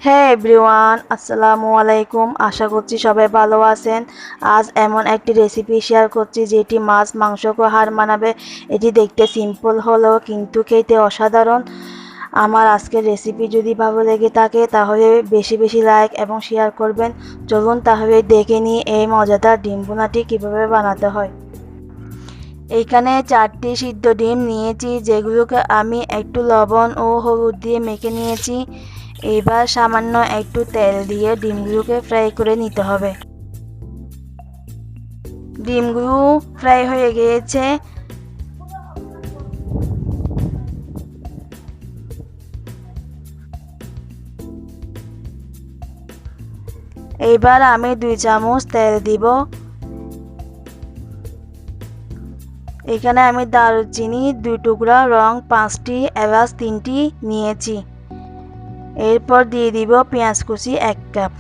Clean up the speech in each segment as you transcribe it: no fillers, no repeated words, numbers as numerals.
হ্যাঁ এভরিওয়ান, আসসালামু আলাইকুম। আশা করছি সবাই ভালো আছেন। আজ এমন একটি রেসিপি শেয়ার করছি যেটি মাছ মাংসকে হার মানাবে। এটি দেখতে সিম্পল হলেও কিন্তু খেতে অসাধারণ। আমার আজকের রেসিপি যদি ভালো লেগে থাকে তাহলে বেশি বেশি লাইক এবং শেয়ার করবেন। চলুন তাহলে দেখে নিই এই মজাদার ডিম ভুনাটি কীভাবে বানাতে হয়। এইখানে 4টি সিদ্ধ ডিম নিয়েছি, যেগুলোকে আমি একটু লবণ ও হলুদ দিয়ে মেখে নিয়েছি। এবার সামান্য একটু তেল দিয়ে ডিমগুলোকে ফ্রাই করে নিতে হবে। ডিমগুলো ফ্রাই হয়ে গিয়েছে। এবার আমি 2 চামচ তেল দিব। এখানে আমি দারুচিনি 2 টুকরা, লং 5টি, এলাচ 3টি নিয়েছি। এরপর দিয়ে দিব পেঁয়াজ কুচি 1 কাপ।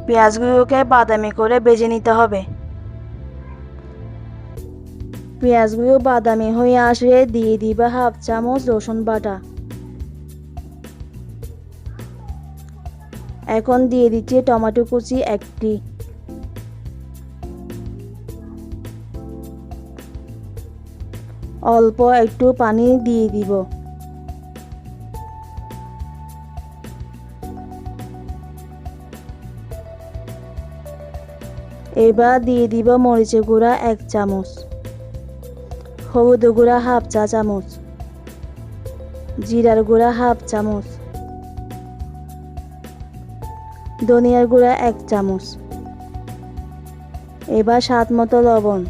পেঁয়াজগুলোকে বাদামি করে ভেজে নিতে হবে। পেঁয়াজগুলো বাদামি হয়ে আসলে দিয়ে দিবা হাফ চামচ রসুন বাটা। এখন দিয়ে দিচ্ছি টমেটো কুচি 1টি। অল্প একটু পানি দিয়ে দিব। এবার দিয়ে দিব মরিচের গুঁড়া 1 চামচ, হলুদ গুঁড়া হাফ চা চামচ, জিরার গুঁড়া হাফ চামচ, ধনিয়ার গুঁড়া 1 চামচ। এবার স্বাদ মতো লবণ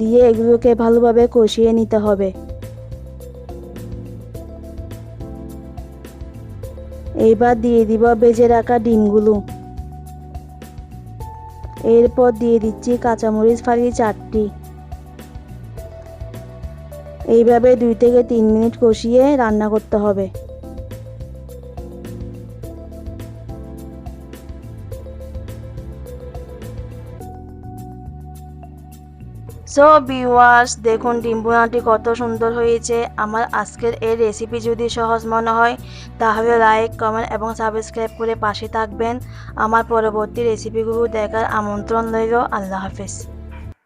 দিয়ে এগুলোকে ভালোভাবে কষিয়ে নিতে হবে। এবার দিয়ে দিব ভেজে রাখা ডিমগুলো। এরপর দিয়ে দিচ্ছি কাঁচামরিচ ফালি 4টি। এইভাবে 2 থেকে 3 মিনিট কষিয়ে রান্না করতে হবে। সো ভিউয়ার্স, দেখুন ডিম ভুনাটি কত সুন্দর হয়েছে। আমার আজকের এই রেসিপি যদি সহজ মনে হয় তাহলে লাইক, কমেন্ট এবং সাবস্ক্রাইব করে পাশে থাকবেন। আমার পরবর্তী রেসিপিগুলো দেখার আমন্ত্রণ রইল। আল্লাহ হাফেজ।